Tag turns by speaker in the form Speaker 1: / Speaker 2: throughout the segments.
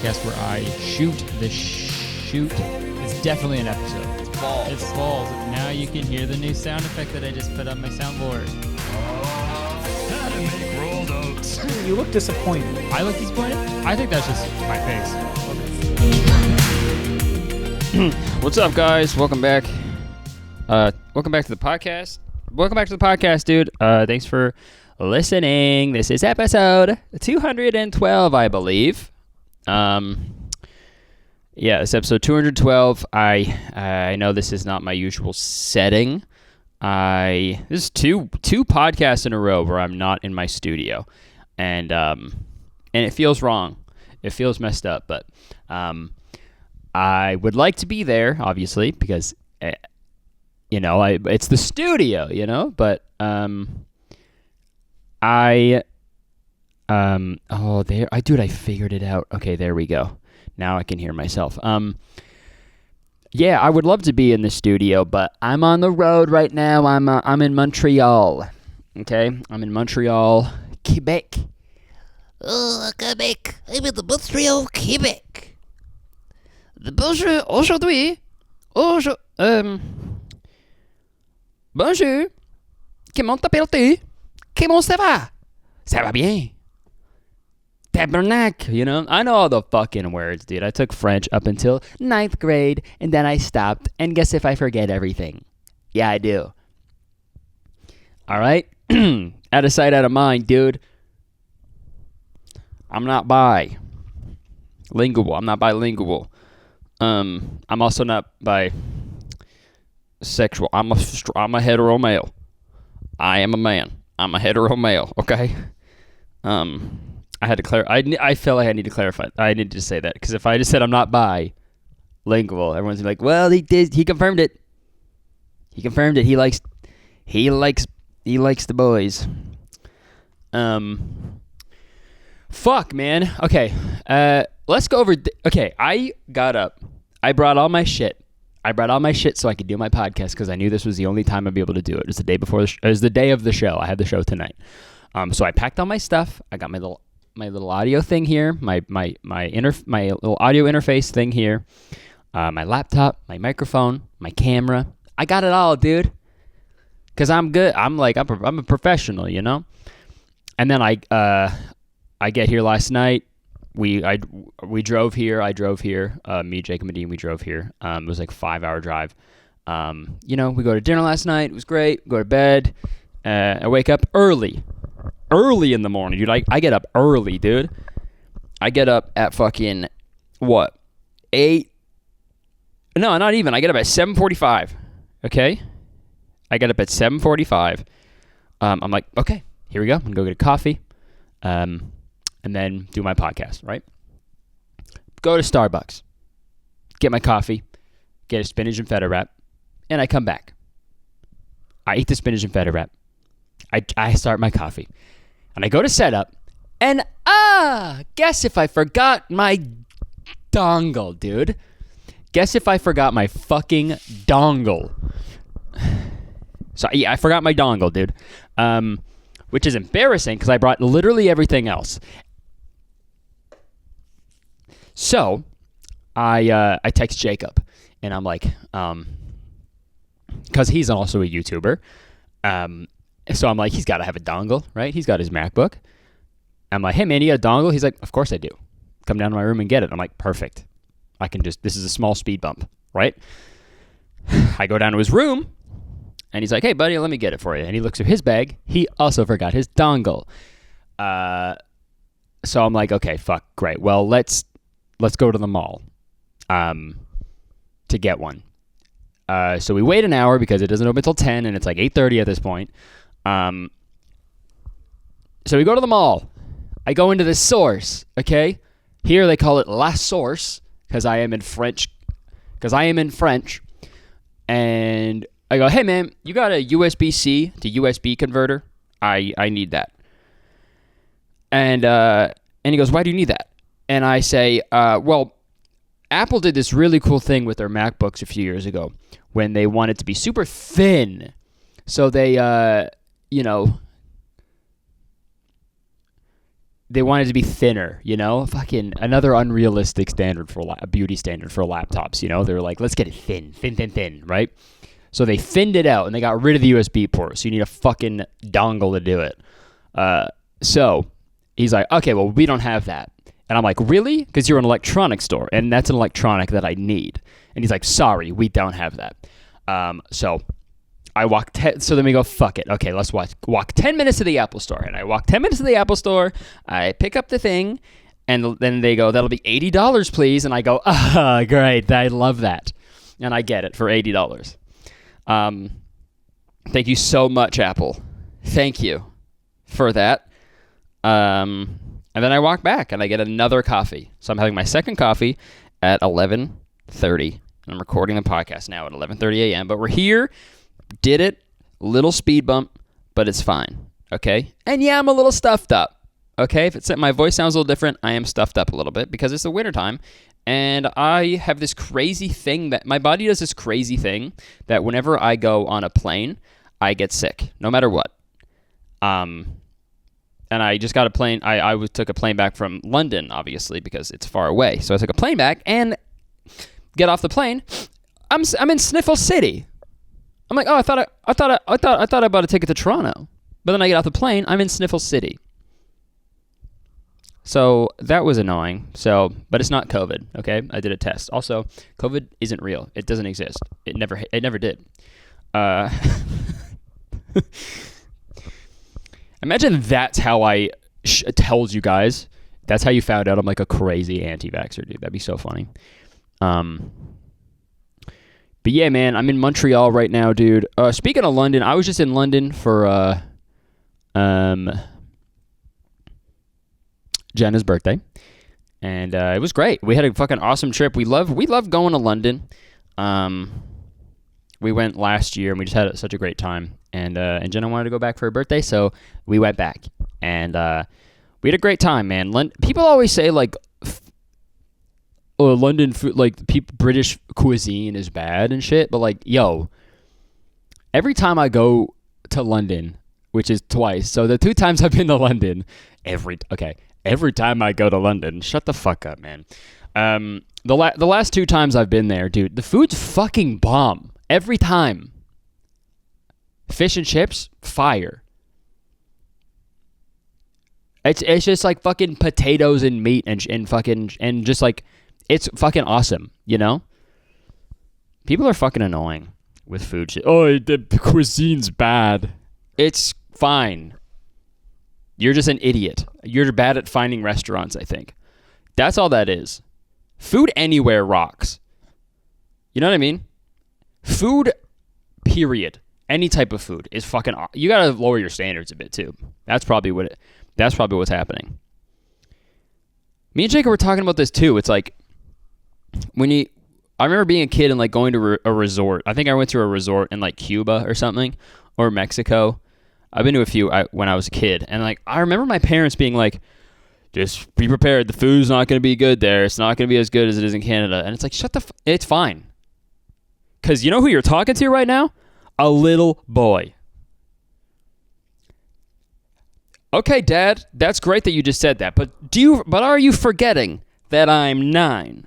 Speaker 1: podcast where I shoot. It's definitely an episode. It's balls. Now you can hear the new sound effect that I just put on my soundboard.
Speaker 2: How to make rolled oats.
Speaker 3: You look disappointed.
Speaker 1: I look disappointed? I think that's just my face. What's up, guys? Welcome back. Welcome back to the podcast. Welcome back to the podcast, dude. Thanks for listening. This is episode 212, I believe. Yeah, it's episode 212. I know this is not my usual setting. This is two podcasts in a row where I'm not in my studio, and it feels wrong. It feels messed up, but I would like to be there, obviously, because it's the studio, but I figured it out. Okay, there we go. Now I can hear myself. Yeah, I would love to be in the studio, but I'm on the road right now. I'm in Montreal. Okay, I'm in Montreal, Quebec.
Speaker 4: Oh, Quebec. I'm in the Montreal, Quebec. Bonjour, aujourd'hui. Bonjour. Comment t'appelles-tu? Comment ça va? Ça va bien.
Speaker 1: Tabernacle, I know all the fucking words, dude. I took French up until 9th grade, and then I stopped, and guess if I forget everything? Yeah, I do. All right? Out of sight, out of mind, dude. I'm not bilingual. I'm not bilingual. I'm also not bisexual. I'm a hetero male. I am a man. I'm a hetero male, okay? I had to clarify. I felt like I need to clarify. I need to say that because if I just said I'm not bilingual, everyone's like, "Well, he did. He confirmed it. He confirmed it. He likes the boys." Fuck, man. Okay. Let's go over. Okay, I got up. I brought all my shit. So I could do my podcast because I knew this was the only time I'd be able to do it. It was the day before. It was the day of the show. I had the show tonight. So I packed all my stuff. I got my little audio thing here, my little audio interface thing here, my laptop, my microphone, my camera. I got it all, dude. Cause I'm good. I'm a professional, And then I get here last night. We drove here. I drove here. Me, Jake, and Medine, we drove here. It was like a 5-hour drive. We go to dinner last night. It was great. Go to bed. I wake up early in the morning, dude. I get up early, dude. I get up at fucking 8? No, not even. I get up at 7:45. Okay, I get up at 7:45. I'm like, okay, here we go. I'm gonna go get a coffee, and then do my podcast. Right? Go to Starbucks, get my coffee, get a spinach and feta wrap, and I come back. I eat the spinach and feta wrap. I start my coffee. And I go to set up, and guess if I forgot my dongle, dude. Guess if I forgot my fucking dongle. So, yeah, I forgot my dongle, dude. Which is embarrassing, because I brought literally everything else. So, I text Jacob, and I'm like, because he's also a YouTuber, so I'm like, he's got to have a dongle, right? He's got his MacBook. I'm like, hey, man, you got a dongle? He's like, of course I do. Come down to my room and get it. I'm like, perfect. This is a small speed bump, right? I go down to his room, and he's like, hey, buddy, let me get it for you. And he looks at his bag. He also forgot his dongle. So I'm like, okay, fuck, great. Well, let's go to the mall to get one. So we wait an hour because it doesn't open until 10, and it's like 8:30 at this point. So we go to the mall. I go into the source, okay? Here they call it La Source because I am in French. And I go, hey, man, you got a USB-C to USB converter? I need that. And he goes, why do you need that? And I say, well, Apple did this really cool thing with their MacBooks a few years ago when they wanted to be super thin. So they, they wanted to be thinner, you know? Fucking another unrealistic standard for a beauty standard for laptops, you know? They're like, let's get it thin, right? So they thinned it out and they got rid of the USB port. So you need a fucking dongle to do it. So he's like, okay, well, we don't have that. And I'm like, really? Because you're an electronics store and that's an electronic that I need. And he's like, sorry, we don't have that. So I walk, so then we go, fuck it. Okay, let's walk 10 minutes to the Apple store. And I walk 10 minutes to the Apple store. I pick up the thing and then they go, that'll be $80, please. And I go, great. I love that. And I get it for $80. Thank you so much, Apple. Thank you for that. And then I walk back and I get another coffee. So I'm having my second coffee at 11:30. And I'm recording the podcast now at 11:30 a.m. But we're here. Did it. Little speed bump, but it's fine. Okay? And yeah, I'm a little stuffed up. Okay? If my voice sounds a little different, I am stuffed up a little bit because it's the wintertime. And I have this crazy thing that my body does this crazy thing that whenever I go on a plane, I get sick, no matter what. And I just got a plane. I took a plane back from London, obviously, because it's far away. So I took a plane back and get off the plane. I'm in Sniffle City. I'm like, oh, I thought I bought a ticket to Toronto, but then I get off the plane. I'm in Sniffle City. So that was annoying. But it's not COVID. Okay, I did a test. Also, COVID isn't real. It doesn't exist. It never did. Imagine that's how I told you guys. That's how you found out I'm like a crazy anti-vaxxer, dude. That'd be so funny. But yeah, man, I'm in Montreal right now, dude. Speaking of London, I was just in London for Jenna's birthday, and it was great. We had a fucking awesome trip. We love going to London. We went last year, and we just had such a great time. And Jenna wanted to go back for her birthday, so we went back, and we had a great time, man. People always say like, London food, like British cuisine is bad and shit, but like, yo, every time I go to London, which is twice, so the 2 times I've been to London, every time I go to London, shut the fuck up, man. The last 2 times I've been there, dude, the food's fucking bomb every time. Fish and chips, fire. It's just like fucking potatoes and meat and just like, it's fucking awesome, you know? People are fucking annoying with food shit. Oh, the cuisine's bad. It's fine. You're just an idiot. You're bad at finding restaurants, I think. That's all that is. Food anywhere rocks. You know what I mean? Food, period. Any type of food is fucking... You gotta lower your standards a bit, too. That's probably what's happening. Me and Jacob were talking about this, too. It's like... I remember being a kid and like going to a resort. I think I went to a resort in like Cuba or something, or Mexico. I've been to a few when I was a kid, and like I remember my parents being like, "Just be prepared. The food's not going to be good there. It's not going to be as good as it is in Canada." And it's like, it's fine. Because you know who you're talking to right now? A little boy. Okay, Dad, that's great that you just said that, but are you forgetting that I'm 9?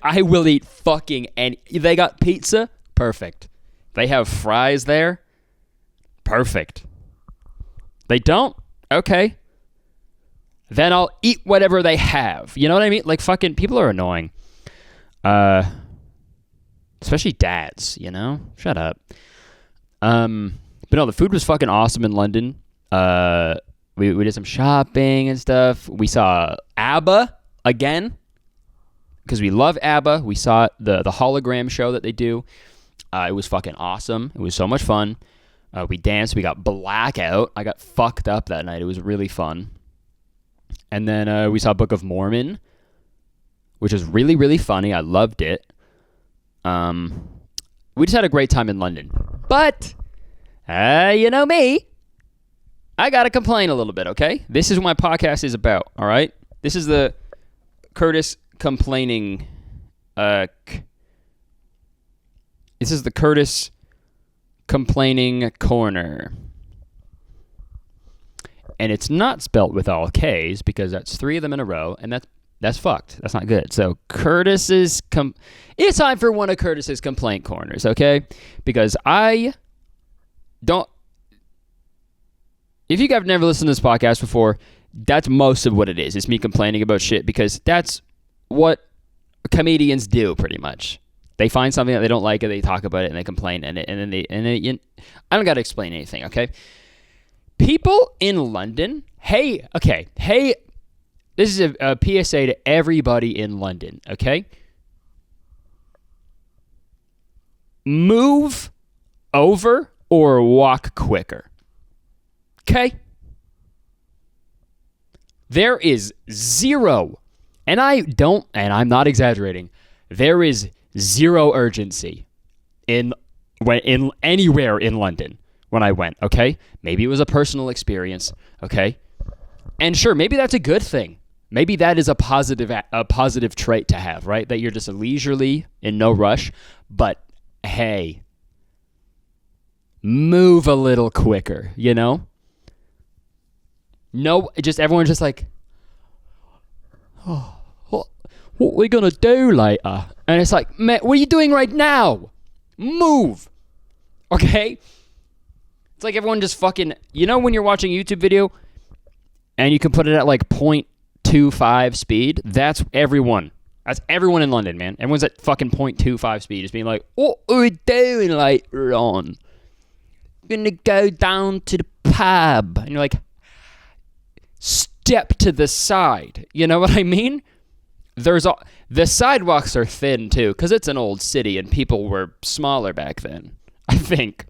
Speaker 1: I will eat fucking any... They got pizza? Perfect. They have fries there? Perfect. They don't? Okay. Then I'll eat whatever they have. You know what I mean? Like, fucking people are annoying. Especially dads, you know? Shut up. But no, the food was fucking awesome in London. We did some shopping and stuff. We saw ABBA again. Because we love ABBA. We saw the hologram show that they do. It was fucking awesome. It was so much fun. We danced. We got blackout. I got fucked up that night. It was really fun. And then we saw Book of Mormon, which was really, really funny. I loved it. We just had a great time in London. But, you know me. I got to complain a little bit, okay? This is what my podcast is about, all right? This is the Curtis complaining. This is the Curtis complaining corner. and it's not spelt with all K's because that's 3 of them in a row, and that's fucked. That's not good. So Curtis's it's time for one of Curtis's complaint corners, okay? Because I don't. If you guys have never listened to this podcast before, that's most of what it is. It's me complaining about shit because that's what comedians do pretty much. They find something that they don't like and they talk about it and they complain I don't got to explain anything, okay? People in London, hey, this is a PSA to everybody in London, okay? Move over or walk quicker. Okay? There is zero, and I'm not exaggerating, there is zero urgency in anywhere in London when I went, okay? Maybe it was a personal experience, okay? And sure, maybe that's a good thing. Maybe that is a positive trait to have, right? That you're just leisurely, in no rush, but hey, move a little quicker, you know? No, just everyone's just like, oh, what are we gonna do later? And it's like, man, what are you doing right now? Move, okay? It's like everyone just fucking, you know when you're watching a YouTube video and you can put it at like 0.25 speed? That's everyone. That's everyone in London, man. Everyone's at fucking 0.25 speed, just being like, what are we doing later on? Gonna go down to the pub. And you're like, step to the side. You know what I mean? The sidewalks are thin too, because it's an old city and people were smaller back then, I think.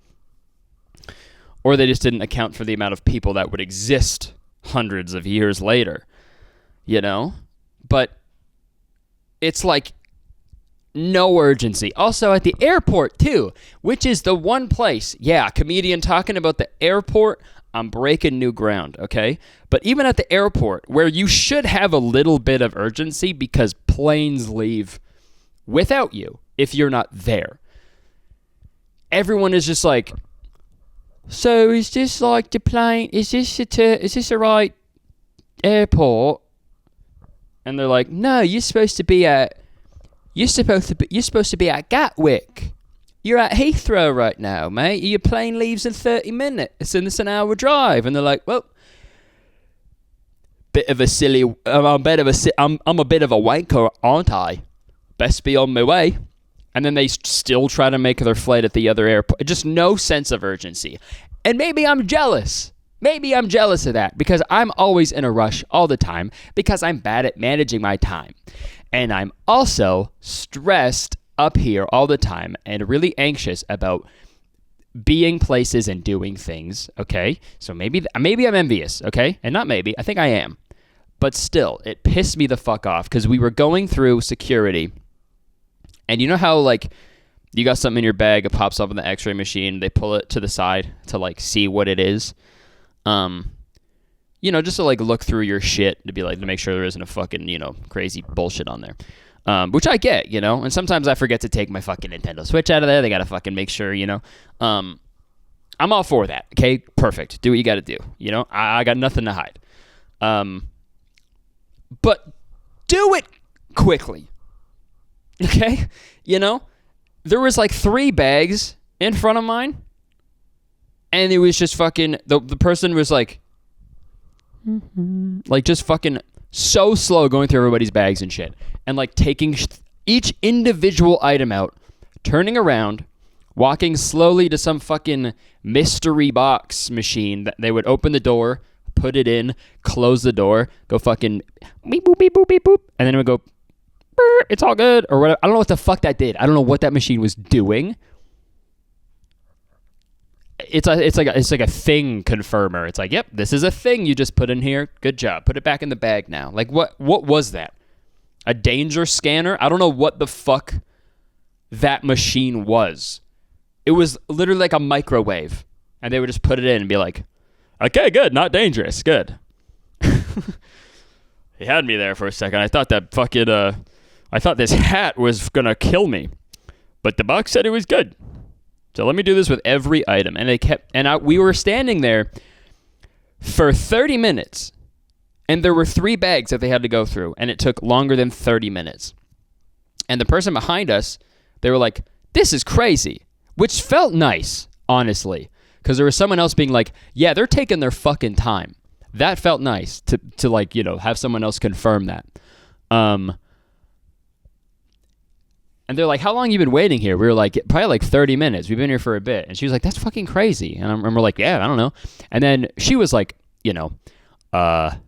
Speaker 1: Or they just didn't account for the amount of people that would exist hundreds of years later, you know? But it's like no urgency. Also at the airport too, which is the one place, yeah, comedian talking about the airport, I'm breaking new ground, okay? But even at the airport, where you should have a little bit of urgency because planes leave without you if you're not there. Everyone is just like, so is this like the plane? Is this the right airport? And they're like, no, you're supposed to be at Gatwick. You're at Heathrow right now, mate. Your plane leaves in 30 minutes and it's an hour drive. And they're like, well, I'm a bit of a wanker, aren't I? Best be on my way. And then they still try to make their flight at the other airport. Just no sense of urgency. And maybe I'm jealous. Maybe I'm jealous of that because I'm always in a rush all the time because I'm bad at managing my time. And I'm also stressed up here all the time and really anxious about being places and doing things, okay? So maybe I'm envious, okay? And not maybe, I think I am. But still, it pissed me the fuck off because we were going through security. And you know how, like, you got something in your bag, it pops up on the x-ray machine, they pull it to the side to, like, see what it is? You know, just to, like, look through your shit to be like, to make sure there isn't a fucking, you know, crazy bullshit on there. Which I get, you know, and sometimes I forget to take my fucking Nintendo Switch out of there. They gotta fucking make sure, you know. I'm all for that, okay? Perfect. Do what you gotta do, you know? I got nothing to hide. But do it quickly, okay? You know? There was like 3 bags in front of mine, and it was just fucking, the person was like just fucking so slow going through everybody's bags and shit. And like taking each individual item out, turning around, walking slowly to some fucking mystery box machine that they would open the door, put it in, close the door, go fucking beep boop beep boop beep boop, and then it would go, it's all good, or whatever. I don't know what the fuck that did. I don't know what that machine was doing. It's like a thing confirmer. It's like, yep, this is a thing you just put in here. Good job. Put it back in the bag now. Like what was that? A danger scanner? I don't know what the fuck that machine was. It was literally like a microwave. And they would just put it in and be like, okay, good, not dangerous, good. He had me there for a second. I thought that fucking, I thought this hat was gonna kill me. But the box said it was good. So let me do this with every item. And we were standing there for 30 minutes. And there were 3 bags that they had to go through, and it took longer than 30 minutes. And the person behind us, they were like, this is crazy, which felt nice, honestly, because there was someone else being like, yeah, they're taking their fucking time. That felt nice to like, you know, have someone else confirm that. And they're like, how long you been waiting here? We were like, probably like 30 minutes. We've been here for a bit. And she was like, that's fucking crazy. And we're like, yeah, I don't know. And then she was like, you know, a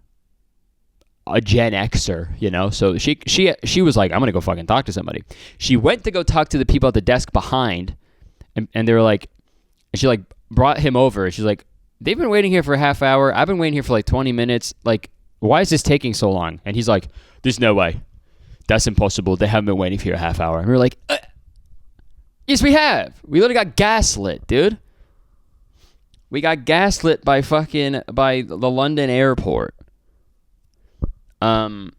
Speaker 1: Gen Xer, you know? So she was like, I'm going to go fucking talk to somebody. She went to go talk to the people at the desk behind. And they were like, and she like brought him over. And she's like, they've been waiting here for a half hour. I've been waiting here for like 20 minutes. Like, why is this taking so long? And he's like, there's no way. That's impossible. They haven't been waiting for you a half hour. And we were like, yes, we have. We literally got gaslit, dude. We got gaslit by the London airport. But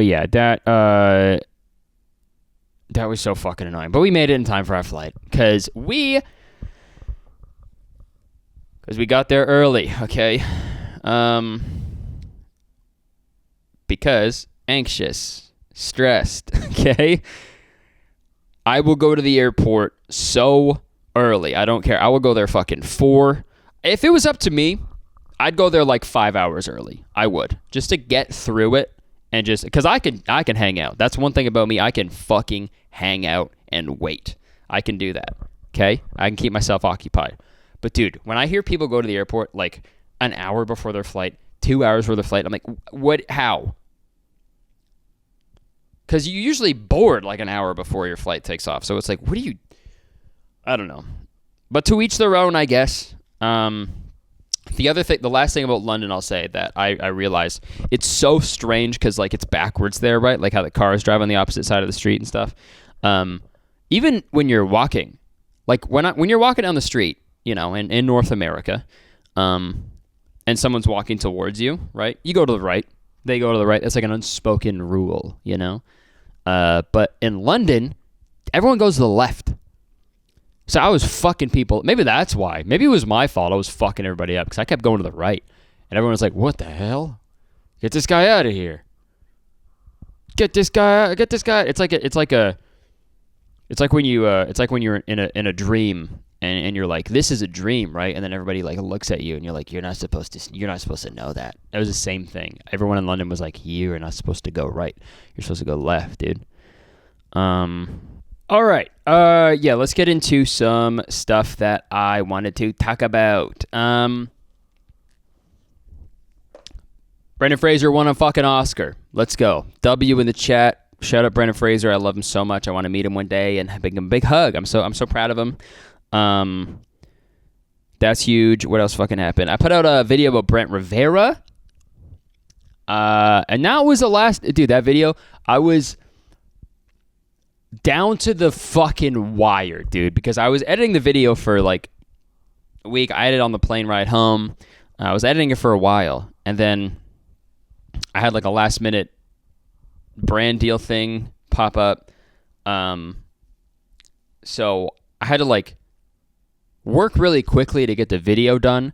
Speaker 1: yeah, that was so fucking annoying. But we made it in time for our flight because we got there early, okay? Because anxious, stressed, okay? I will go to the airport so early. I don't care. I will go there fucking 4. If it was up to me, I'd go there like 5 hours early. I would. Just to get through it and just... Because I can hang out. That's one thing about me. I can fucking hang out and wait. I can do that, okay? I can keep myself occupied. But dude, when I hear people go to the airport like an hour before their flight, 2 hours before their flight, I'm like, what? How? Because you're usually bored like an hour before your flight takes off. So it's like, what do you... I don't know. But to each their own, I guess. The last thing about London I'll say that I realized, it's so strange because like it's backwards there, right? Like how the cars drive on the opposite side of the street and stuff. Even when you're walking, like when you're walking down the street, you know, in North America, and someone's walking towards you, right? You go to the right. They go to the right. That's like an unspoken rule, you know? But in London, everyone goes to the left. So I was fucking people. Maybe that's why. Maybe it was my fault. I was fucking everybody up because I kept going to the right. And everyone was like, what the hell? Get this guy out of here. Get this guy out. Get this guy. It's like when you're in a dream and you're like, this is a dream, right? And then everybody like looks at you and you're like, you're not supposed to know that. That was the same thing. Everyone in London was like, you're not supposed to go right. You're supposed to go left, dude. All right. Yeah, let's get into some stuff that I wanted to talk about. Brendan Fraser won a fucking Oscar. Let's go. W in the chat. Shout out Brendan Fraser. I love him so much. I want to meet him one day and give him a big hug. I'm so proud of him. That's huge. What else fucking happened? I put out a video about Brent Rivera. And now it was the last... Dude, that video, I was down to the fucking wire, dude, because I was editing the video for like a week. I edited on the plane ride home. I was editing it for a while, and then I had like a last minute brand deal thing pop up. So I had to like work really quickly to get the video done,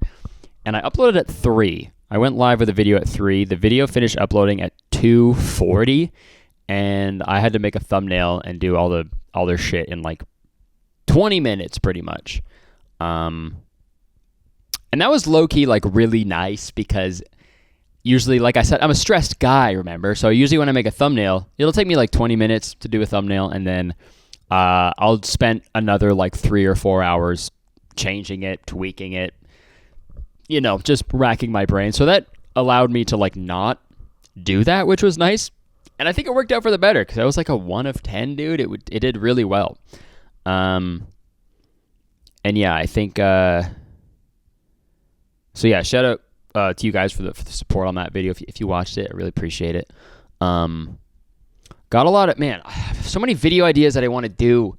Speaker 1: and I uploaded at 3. I went live with the video at 3. The video finished uploading at 2:40. And I had to make a thumbnail and do all their shit in like 20 minutes pretty much. And that was low-key like really nice because usually, like I said, I'm a stressed guy, remember? So usually when I make a thumbnail, it'll take me like 20 minutes to do a thumbnail, and then I'll spend another like 3 or 4 hours changing it, tweaking it, you know, just racking my brain. So that allowed me to like not do that, which was nice. And I think it worked out for the better because I was like a 1 of 10, dude. It did really well. And yeah, I think... So yeah, shout out to you guys for the support on that video. If you watched it, I really appreciate it. Got a lot of... Man, I have so many video ideas that I want to do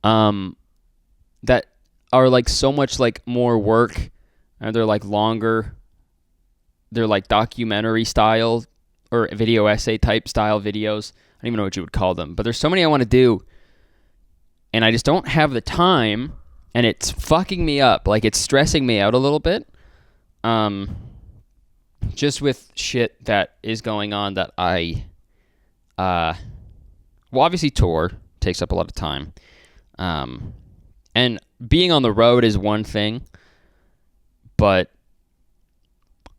Speaker 1: that are like so much like more work. And they're like longer. They're like documentary style or video essay type style videos. I don't even know what you would call them. But there's so many I want to do. And I just don't have the time. and it's fucking me up. Like, it's stressing me out a little bit. Just with shit that is going on that well, obviously tour takes up a lot of time. And being on the road is one thing, but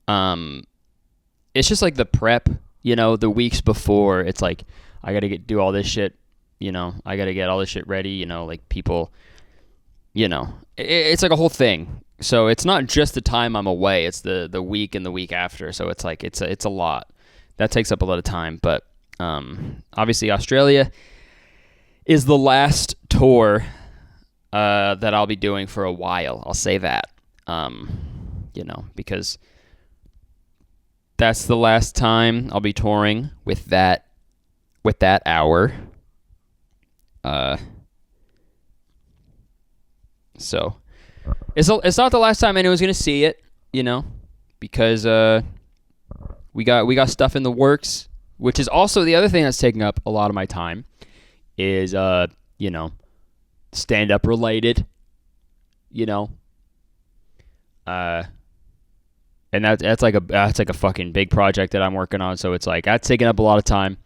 Speaker 1: it's just like the prep, the weeks before. It's like I got to do all this shit, I got to get all this shit ready, like people, it's like a whole thing. So it's not just the time I'm away, it's the week and the week after. So it's like it's a lot. That takes up a lot of time, but obviously Australia is the last tour that I'll be doing for a while. I'll say that. Because that's the last time I'll be touring with that hour. So it's not the last time anyone's gonna see it, because we got stuff in the works, which is also the other thing that's taking up a lot of my time is stand up related, and that's like a fucking big project that I'm working on. So it's like that's taking up a lot of time.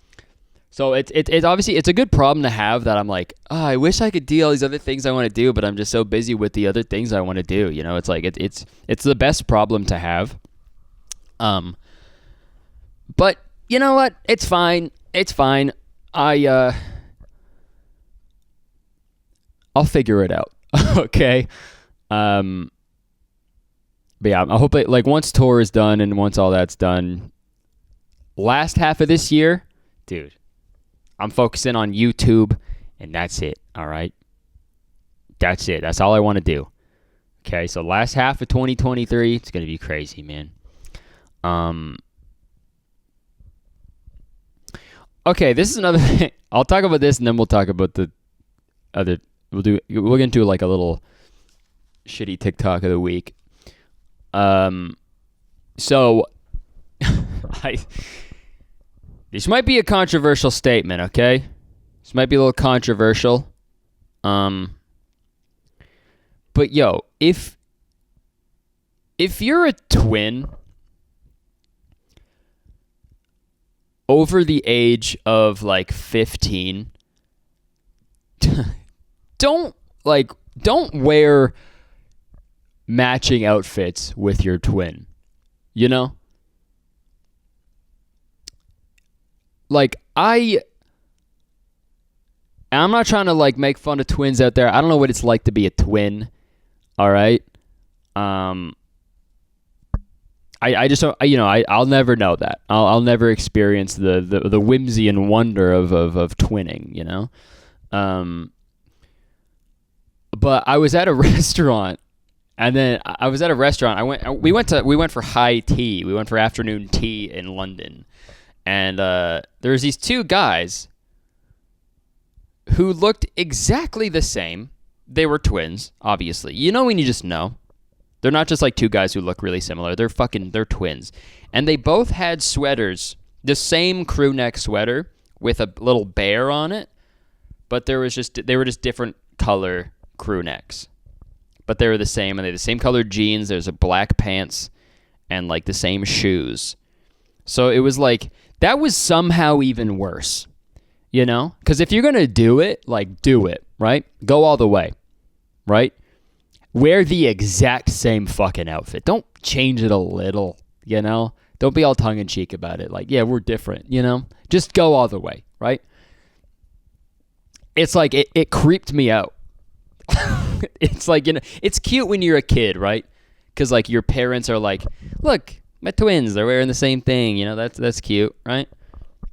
Speaker 1: So it's obviously it's a good problem to have that I'm like, I wish I could do all these other things I want to do, but I'm just so busy with the other things I want to do. It's like it's the best problem to have. But you know what? It's fine. It's fine. I'll figure it out. Okay. But yeah, I hope once tour is done and once all that's done, last half of this year, dude, I'm focusing on YouTube and that's it. All right. That's it. That's all I want to do. Okay. So last half of 2023, it's going to be crazy, man. Okay. This is another thing. I'll talk about this and then we'll talk about the other, we'll get into like a little shitty TikTok of the week. So this might be a controversial statement, okay? This might be a little controversial. But yo, if you're a twin over the age of like 15, don't wear matching outfits with your twin, like I'm not trying to like make fun of twins out there. I don't know what it's like to be a twin. All right. I just don't, I'll never know that. I'll never experience the whimsy and wonder of twinning, but I was at a restaurant. And then I was at a restaurant. We went for high tea. We went for afternoon tea in London. And there was these two guys who looked exactly the same. They were twins, obviously. When you just know. They're not just like two guys who look really similar. They're twins. And they both had sweaters, the same crew neck sweater with a little bear on it, but they were just different color crew necks. But they were the same, and they had the same colored jeans. There's a black pants and like the same shoes. So it was like, that was somehow even worse, because if you're going to do it, like do it, right? Go all the way, right? Wear the exact same fucking outfit. Don't change it a little, Don't be all tongue-in-cheek about it. Like, yeah, we're different, Just go all the way, right? It's like, it creeped me out. It's like, it's cute when you're a kid, right? Because like your parents are like, look, my twins, they're wearing the same thing. That's cute, right?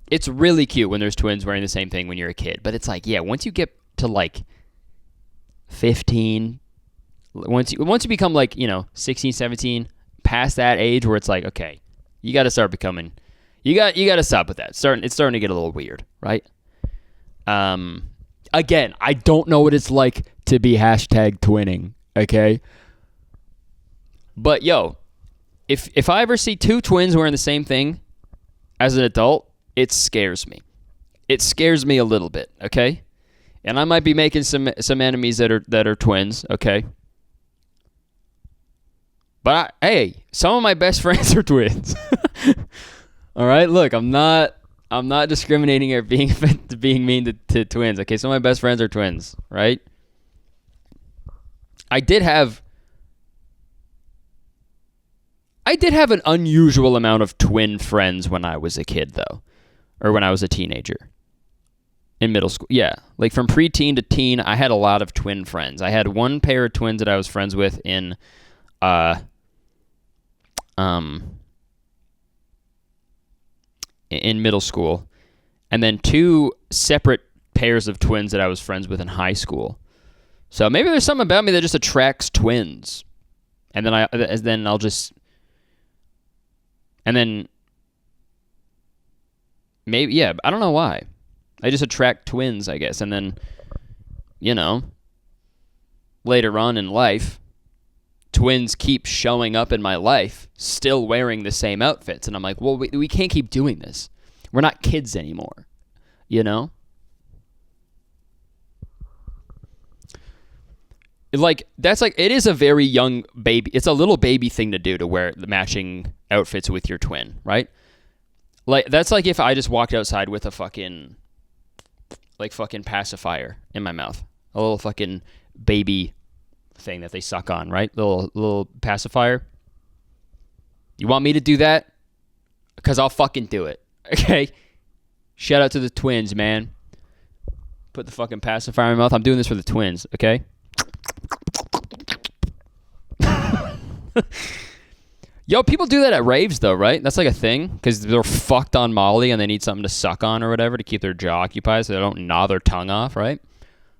Speaker 1: It's really cute when there's twins wearing the same thing when you're a kid. But it's like, yeah, once you get to like 15, once you become like, 16, 17, past that age where it's like, okay, you got to start becoming, you got to stop with that. It's starting to get a little weird, right? Again, I don't know what it's like to be #twinning, okay? But yo, if I ever see two twins wearing the same thing as an adult, it scares me. It scares me a little bit, okay? And I might be making some enemies that are twins, okay? But hey, some of my best friends are twins. All right, look, I'm not discriminating or being mean to twins. Okay, some of my best friends are twins, right? I did have an unusual amount of twin friends when I was a kid, though, or when I was a teenager. In middle school, yeah. Like from preteen to teen, I had a lot of twin friends. I had one pair of twins that I was friends with in middle school, and then two separate pairs of twins that I was friends with in high school. So maybe there's something about me that just attracts twins, and then I'll just, and then maybe, yeah, I don't know why. I just attract twins, I guess. And then, later on in life, twins keep showing up in my life, still wearing the same outfits. And I'm like, well, we can't keep doing this. We're not kids anymore, Like, it is a very young baby. It's a little baby thing to do, to wear the matching outfits with your twin, right? Like, that's like if I just walked outside with a fucking pacifier in my mouth. A little fucking baby thing that they suck on, right? Little pacifier. You want me to do that? Because I'll fucking do it. Okay? Shout out to the twins, man. Put the fucking pacifier in my mouth. I'm doing this for the twins, okay? Yo, people do that at raves, though, right? That's like a thing, because they're fucked on Molly and they need something to suck on or whatever to keep their jaw occupied so they don't gnaw their tongue off, right?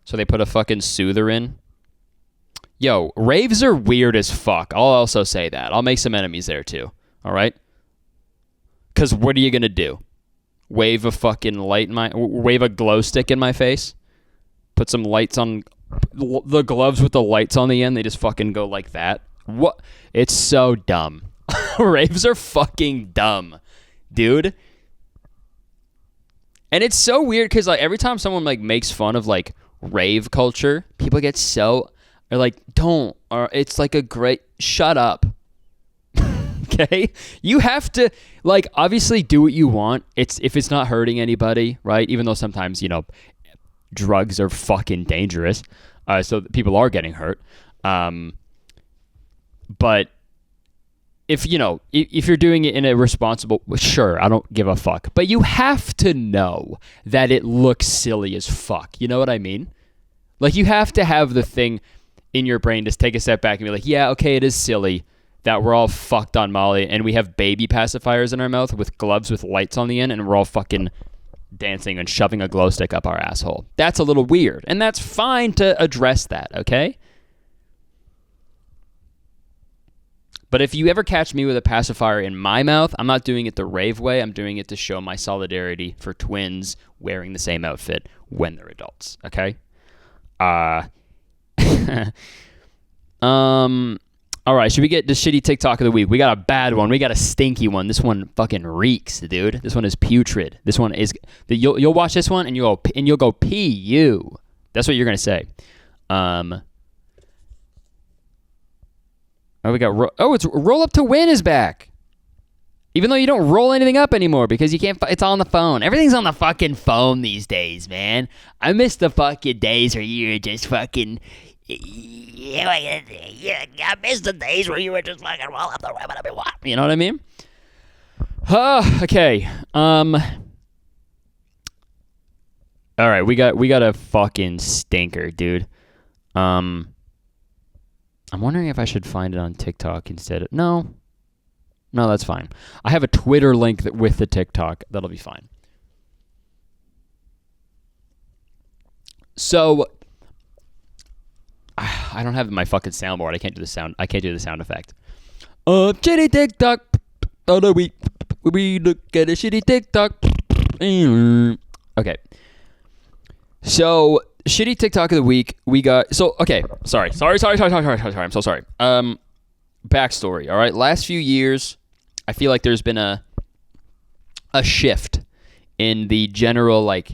Speaker 1: So they put a fucking soother in. Yo, raves are weird as fuck. I'll also say that. I'll make some enemies there, too, all right? Because what are you going to do? Wave a fucking wave a glow stick in my face? Put some lights on, the gloves with the lights on the end, they just fucking go like that? What? It's so dumb. Raves are fucking dumb, dude. And it's so weird because like every time someone like makes fun of like rave culture, people get so, are like, don't, or it's like a great, shut up. Okay? You have to like obviously do what you want. If it's not hurting anybody, right? Even though sometimes, drugs are fucking dangerous. So people are getting hurt. But if you're doing it in a responsible, sure, I don't give a fuck. But you have to know that it looks silly as fuck. You know what I mean? Like you have to have the thing in your brain to take a step back and be like, yeah, okay, it is silly that we're all fucked on Molly and we have baby pacifiers in our mouth with gloves with lights on the end and we're all fucking dancing and shoving a glow stick up our asshole. That's a little weird. And that's fine to address that, okay? But if you ever catch me with a pacifier in my mouth, I'm not doing it the rave way. I'm doing it to show my solidarity for twins wearing the same outfit when they're adults. Okay? All right, should we get the shitty TikTok of the week? We got a bad one. We got a stinky one. This one fucking reeks, dude. This one is putrid. This one is you'll watch this one and you'll go P-U. That's what you're gonna say. Oh, we got it's Roll Up to Win is back. Even though you don't roll anything up anymore because you can't. It's on the phone. Everything's on the fucking phone these days, man. I miss the fucking days where you were just fucking. Yeah, I miss the days where you were just fucking roll up the win. You know what I mean? Okay. All right, we got a fucking stinker, dude. I'm wondering if I should find it on TikTok instead of... No, that's fine. I have a Twitter link with the TikTok. That'll be fine. So, I don't have my fucking soundboard. I can't do the sound effect. Shitty TikTok of the week. We look at a shitty TikTok. Okay. So... shitty TikTok of the week. We got okay. Sorry. I'm so sorry. Backstory. All right. Last few years, I feel like there's been a shift in the general like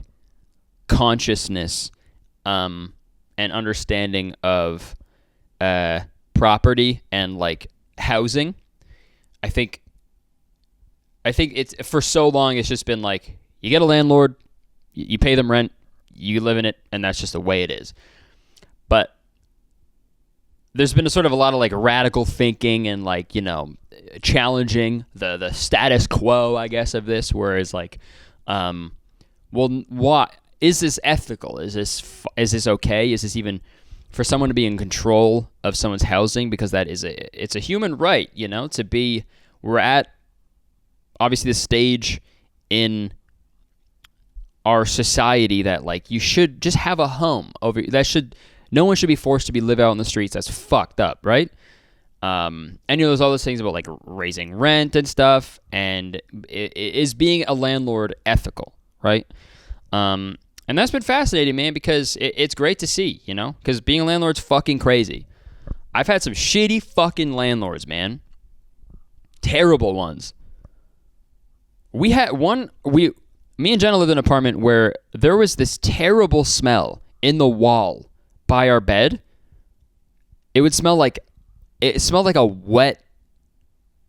Speaker 1: consciousness and understanding of property and like housing. I think it's for so long it's just been like you get a landlord, you pay them rent, you live in it, and that's just the way it is. But there's been a lot of like radical thinking and like, challenging the status quo, I guess, of this, whereas like, well, what is this ethical? Is this okay? Is this even for someone to be in control of someone's housing? Because it's a human right, to be. We're at obviously the stage in our society that like you should just have a home no one should be forced to live out in the streets. That's fucked up, right? And there's all those things about like raising rent and stuff, and is being a landlord ethical, right? And that's been fascinating, man, because it's great to see, because being a landlord's fucking crazy. I've had some shitty fucking landlords, man. Terrible ones. Me and Jenna lived in an apartment where there was this terrible smell in the wall by our bed. It smelled like a wet,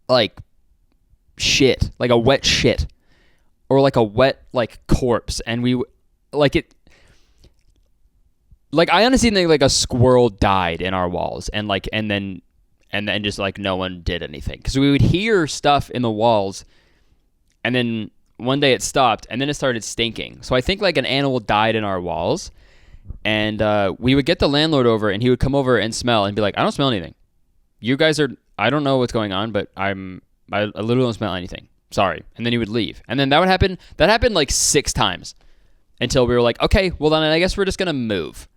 Speaker 1: like shit, like a wet shit, or like a wet like corpse, and we like it. Like I honestly think like a squirrel died in our walls, and then just like no one did anything because we would hear stuff in the walls, and then one day it stopped, and then it started stinking. So I think like an animal died in our walls, and we would get the landlord over, and he would come over and smell and be like, "I don't smell anything. You guys are. I don't know what's going on, but I literally don't smell anything. Sorry." And then he would leave, and then that would happen. That happened like 6 times until we were like, "Okay, well then I guess we're just gonna move,"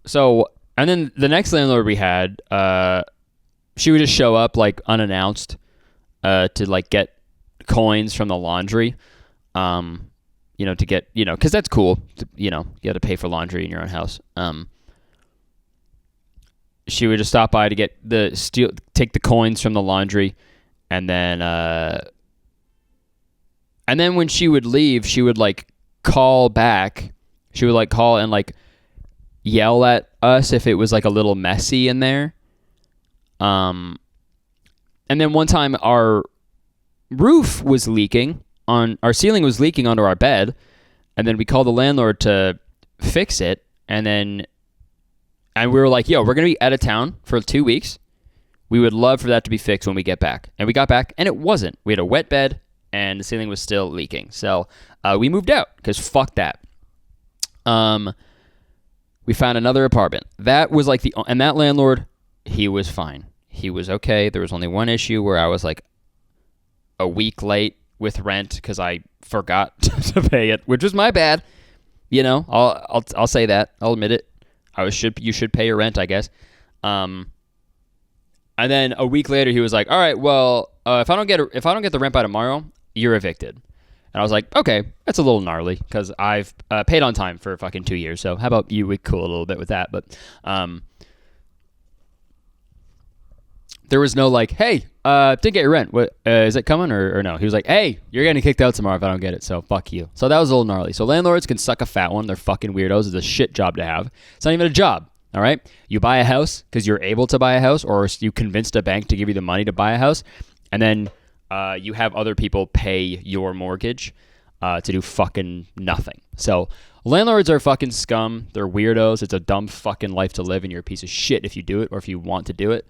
Speaker 1: So, and then the next landlord we had, she would just show up like unannounced. To like get coins from the laundry, to get, because that's cool. You have to pay for laundry in your own house. She would just stop by to get take the coins from the laundry, and then when she would leave, she would like call back. She would like call and like yell at us if it was like a little messy in there. And then one time our roof was leaking our ceiling was leaking onto our bed, and then we called the landlord to fix it, and we were like, "Yo, we're going to be out of town for 2 weeks. We would love for that to be fixed when we get back." And we got back, and it wasn't. We had a wet bed, and the ceiling was still leaking. So we moved out because fuck that. We found another apartment. That was like and that landlord, he was fine. He was okay. There was only one issue where I was like a week late with rent because I forgot to pay it, which was my bad. I'll say that. I'll admit it. You should pay your rent, I guess. And then a week later, he was like, "All right, well, if I don't get the rent by tomorrow, you're evicted." And I was like, "Okay, that's a little gnarly because I've paid on time for fucking 2 years. So how about we cool a little bit with that?" But there was no like, "Hey, didn't get your rent. What is it coming or no?" He was like, "Hey, you're getting kicked out tomorrow if I don't get it. So fuck you." So that was a little gnarly. So landlords can suck a fat one. They're fucking weirdos. It's a shit job to have. It's not even a job. All right. You buy a house because you're able to buy a house, or you convinced a bank to give you the money to buy a house, and then you have other people pay your mortgage to do fucking nothing. So landlords are fucking scum. They're weirdos. It's a dumb fucking life to live, and you're a piece of shit if you do it or if you want to do it.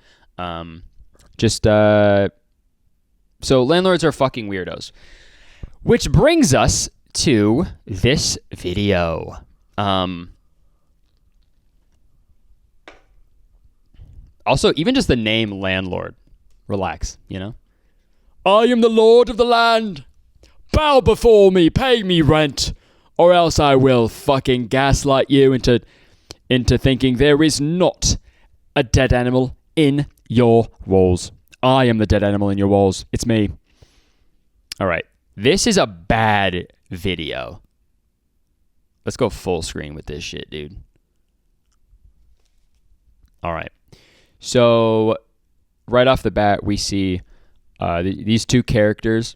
Speaker 1: So landlords are fucking weirdos. Which brings us to this video. Also, even just the name landlord. Relax, I am the lord of the land. Bow before me, pay me rent, or else I will fucking gaslight you into thinking there is not a dead animal in your walls. I am the dead animal in your walls. It's me. All right. This is a bad video. Let's go full screen with this shit, dude. All right. So right off the bat, we see these two characters.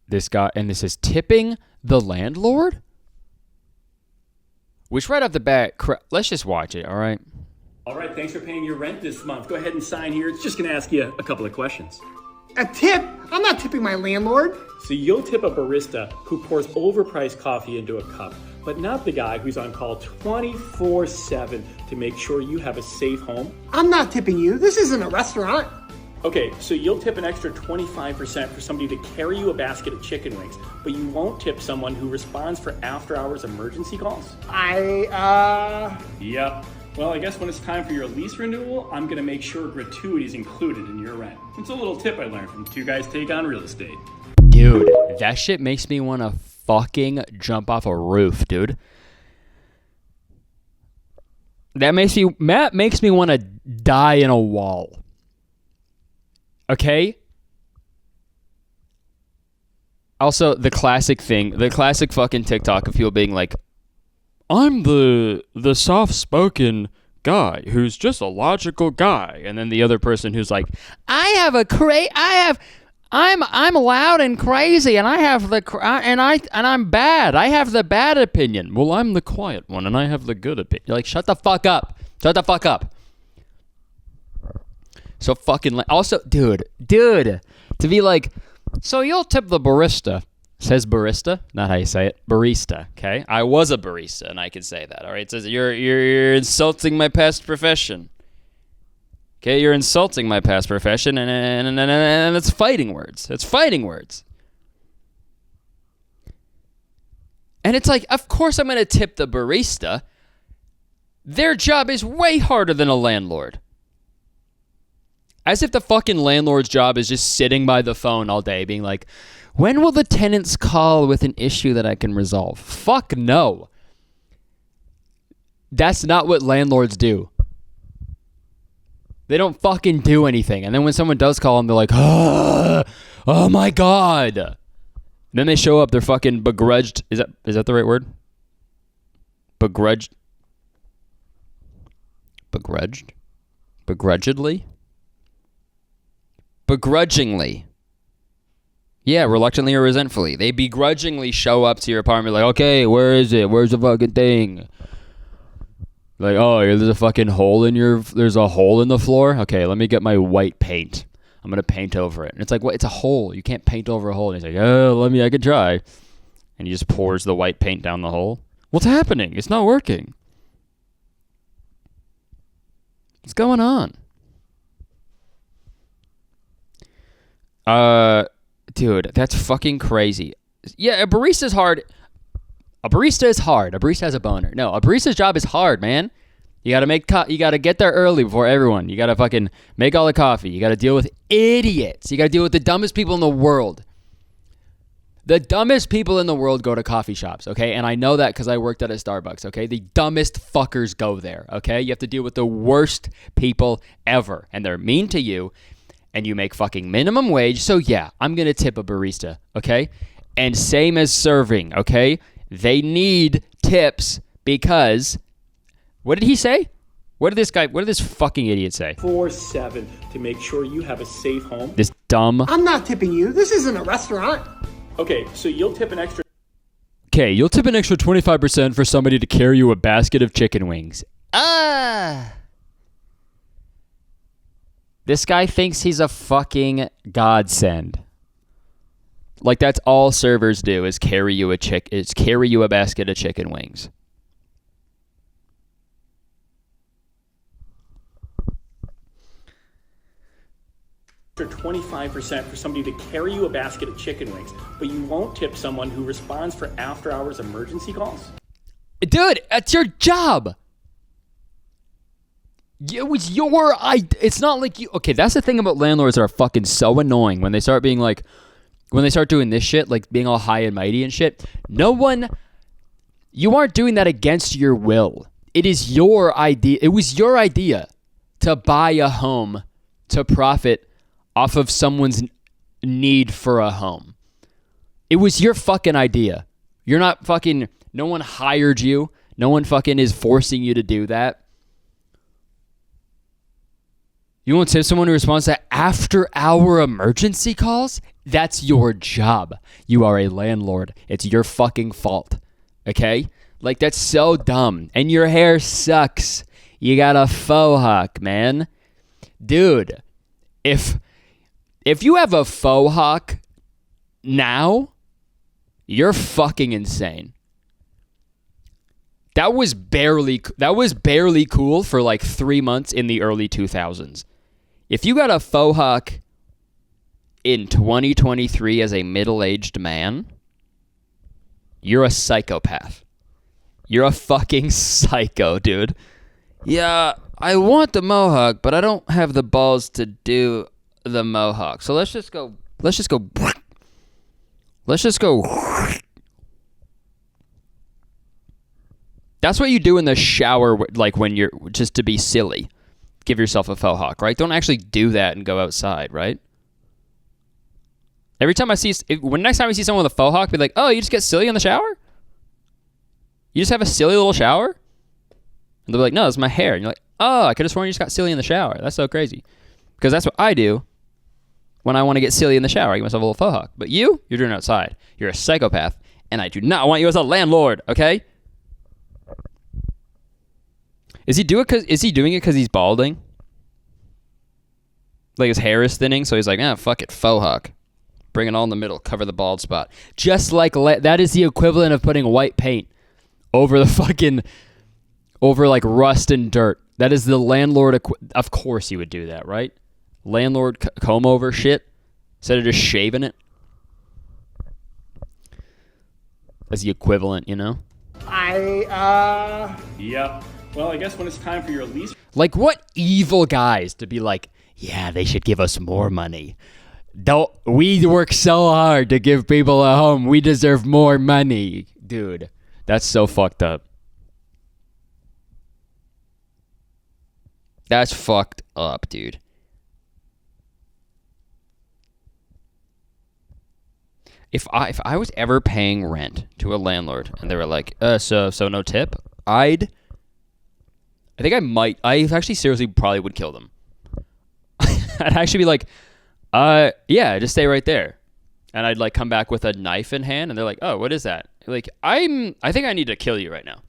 Speaker 1: This guy, and this is tipping the landlord? Which right off the bat, let's just watch it, all right?
Speaker 3: All right, thanks for paying your rent this month. Go ahead and sign here. It's just going to ask you a couple of questions.
Speaker 5: A tip? I'm not tipping my landlord.
Speaker 3: So you'll tip a barista who pours overpriced coffee into a cup, but not the guy who's on call 24/7 to make sure you have a safe home.
Speaker 5: I'm not tipping you. This isn't a restaurant.
Speaker 3: Okay, so you'll tip an extra 25% for somebody to carry you a basket of chicken wings, but you won't tip someone who responds for after-hours emergency calls? Yep. Well, I guess when it's time for your lease renewal, I'm going to make sure gratuity is included in your rent. It's a little tip I learned from Two Guys Take On Real Estate.
Speaker 1: Dude, that shit makes me want to fucking jump off a roof, dude. Matt makes me want to die in a wall. Okay? Also, the classic fucking TikTok of people being like, I'm the soft-spoken guy who's just a logical guy, and then the other person who's like, I'm loud and crazy, and I'm bad. I have the bad opinion. Well, I'm the quiet one, and I have the good opinion. You're like, shut the fuck up. Shut the fuck up. So fucking also, dude, to be like, so you'll tip the barista. Says barista, not how you say it. Barista, okay? I was a barista, and I can say that, all right? It says you're insulting my past profession. Okay, you're insulting my past profession, and it's fighting words. It's fighting words. And it's like, of course I'm going to tip the barista. Their job is way harder than a landlord. As if the fucking landlord's job is just sitting by the phone all day being like, when will the tenants call with an issue that I can resolve? Fuck no. That's not what landlords do. They don't fucking do anything. And then when someone does call them, they're like, oh my God. And then they show up, they're fucking begrudged. Is that the right word? Begrudged? Begrudgedly? Begrudgingly. Yeah, reluctantly or resentfully. They begrudgingly show up to your apartment like, okay, where is it? Where's the fucking thing? Like, oh, there's a fucking hole there's a hole in the floor? Okay, let me get my white paint. I'm going to paint over it. And it's like, what? It's a hole. You can't paint over a hole. And he's like, oh, I could try. And he just pours the white paint down the hole. What's happening? It's not working. What's going on? Dude, that's fucking crazy. Yeah, a barista's hard. A barista is hard. A barista has a boner. No, a barista's job is hard, man. You gotta get there early before everyone. You gotta fucking make all the coffee. You gotta deal with idiots. You gotta deal with the dumbest people in the world. The dumbest people in the world go to coffee shops, okay? And I know that because I worked at a Starbucks, okay? The dumbest fuckers go there, okay? You have to deal with the worst people ever. And they're mean to you. And you make fucking minimum wage. So yeah, I'm going to tip a barista, okay? And same as serving, okay? They need tips because, what did he say? What did this fucking idiot say?
Speaker 3: 24/7 to make sure you have a safe home.
Speaker 1: This dumb.
Speaker 5: I'm not tipping you. This isn't a restaurant.
Speaker 3: Okay, so you'll tip an extra
Speaker 1: 25% for somebody to carry you a basket of chicken wings. This guy thinks he's a fucking godsend. Like that's all servers do is carry you a basket of chicken wings.
Speaker 3: Or 25% for somebody to carry you a basket of chicken wings, but you won't tip someone who responds for after-hours emergency calls?
Speaker 1: Dude, that's your job. It was your idea. It's not like you... Okay, that's the thing about landlords that are fucking so annoying when they start being like... When they start doing this shit, like being all high and mighty and shit. No one... You aren't doing that against your will. It is your idea. It was your idea to buy a home to profit off of someone's need for a home. It was your fucking idea. You're not fucking... No one hired you. No one fucking is forcing you to do that. You won't tip someone who responds to after-hour emergency calls? That's your job. You are a landlord. It's your fucking fault. Okay? Like, that's so dumb. And your hair sucks. You got a faux hawk, man. Dude, if you have a faux hawk now, you're fucking insane. That was barely cool for like 3 months in the early 2000s. If you got a faux hawk in 2023 as a middle-aged man, you're a psychopath. You're a fucking psycho, dude. Yeah, I want the mohawk, but I don't have the balls to do the mohawk. So let's just go. That's what you do in the shower, like when you're just to be silly. Give yourself a faux hawk, right? Don't actually do that and go outside, right? Every time next time I see someone with a faux hawk, be like, oh, you just get silly in the shower? You just have a silly little shower? And they'll be like, no, it's my hair. And you're like, oh, I could have sworn you just got silly in the shower. That's so crazy. Because that's what I do when I want to get silly in the shower. I give myself a little faux hawk. But you're doing it outside. You're a psychopath. And I do not want you as a landlord, okay? Is he doing it because he's balding? Like his hair is thinning, so he's like, fuck it, faux hawk. Bring it all in the middle, cover the bald spot. Just like that is the equivalent of putting white paint over the fucking, over like rust and dirt. That is the landlord. Of course you would do that, right? Landlord comb over shit instead of just shaving it. That's the equivalent, you know?
Speaker 3: Yep. Well, I guess when it's time for your lease.
Speaker 1: Like, what evil guys to be like, yeah, they should give us more money. We work so hard to give people a home. We deserve more money. Dude, that's so fucked up. That's fucked up, dude. If I was ever paying rent to a landlord and they were like, so no tip, I actually seriously probably would kill them. I'd actually be like, yeah, just stay right there. And I'd like come back with a knife in hand and they're like, oh, what is that? Like, I think I need to kill you right now.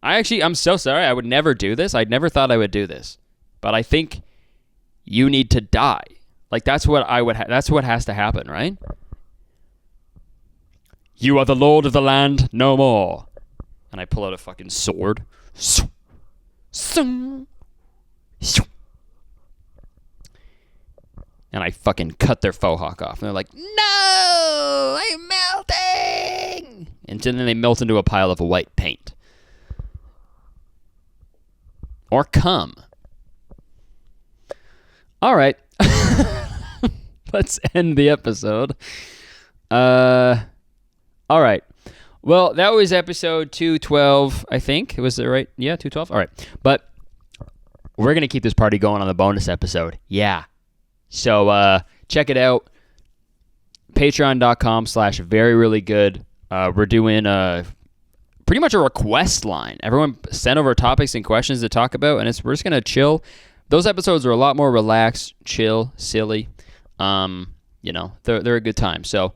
Speaker 1: I'm so sorry. I would never do this. I never thought I would do this. But I think you need to die. Like, that's what that's what has to happen, right? You are the lord of the land, no more. And I pull out a fucking sword. And I fucking cut their faux hawk off. And they're like, no, I'm melting. And then they melt into a pile of white paint. Or cum. All right. Let's end the episode. All right. Well, that was episode 212, I think. Was it right? Yeah, 212? All right. But we're going to keep this party going on the bonus episode. Yeah. So check it out. Patreon.com/veryreallygood. We're doing pretty much a request line. Everyone send over topics and questions to talk about, and we're just going to chill. Those episodes are a lot more relaxed, chill, silly. They're a good time. So,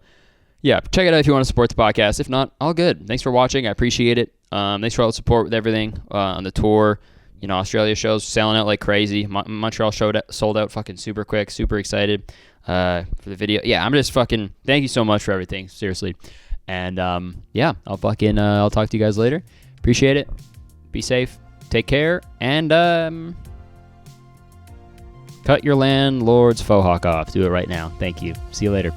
Speaker 1: yeah, check it out if you want to support the podcast. If not, all good. Thanks for watching. I appreciate it. Thanks for all the support with everything on the tour. Australia shows selling out like crazy. Montreal sold out fucking super quick. Super excited for the video. Yeah, I'm just fucking thank you so much for everything. Seriously. And yeah, I'll talk to you guys later. Appreciate it. Be safe. Take care. And cut your landlord's faux hawk off. Do it right now. Thank you. See you later.